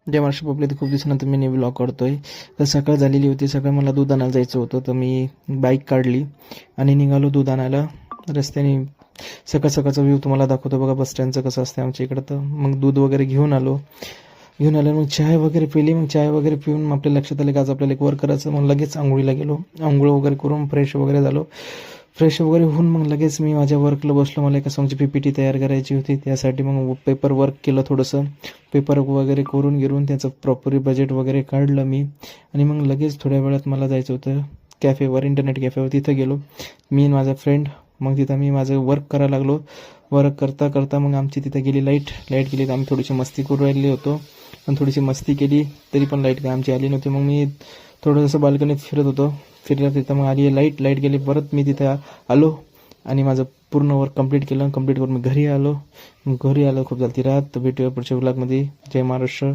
जय Maharashtra public. खूप दिवसानंतर मी vlog करतोय. तर सकाळ झालेली होती. सकाळ मला दूध आणायला जायचं होतं, तर मी बाईक काढली आणि निघालो दूध आणायला. रस्त्याने सकाळ सकाळचा व्ह्यू तुम्हाला दाखवतो बघा, बस स्टँडचं कसं असतं आमच्या इकडं. तर मग दूध वगैरे घेऊन आलो. मग चाय वगैरे पिली. मग चाय वगैरे पिऊन मग आपल्या लक्षात आलं की आज आपल्याला एक वर करायचं. मग लगेच आंघोळीला गेलो. आंघोळ वगैरे करून फ्रेश वगैरे झालो. फ्रेश वगैरे होऊन मग लगेच मी माझ्या वर्कला बसलो. मला एका सॉंगची PPT तयार करायची होती, त्यासाठी मग पेपर वर्क केलं थोडंसं. पेपर वगैरे करून घेऊन त्याचं प्रॉपर बजेट वगैरे काढलं मी. आणि मग लगेच थोड्या वेळात मला जायचं होतं कॅफेवर, इंटरनेट कॅफेवर. तिथं गेलो मी आणि माझा फ्रेंड. मग तिथं मी माझं वर्क करायला लागलो. वर्क करता करता मग आमची तिथं गेली लाईट गेली. तर आम्ही थोडीशी मस्ती करू राहिली होतो. पण थोडीशी मस्ती केली तरी पण लाईट काय आमची आली नव्हती. मग मी थोडंसं बाल्कनीत फिरत होतो. तिथं मग आली लाईट गेली. परत मी तिथं आलो आणि माझं पूर्ण वर्क कंप्लीट केलं. कंप्लीट करून मी घरी आलो. खूप झाली रात. तर भेटूया पुढच्या व्लॉगमध्ये. जय महाराष्ट्र.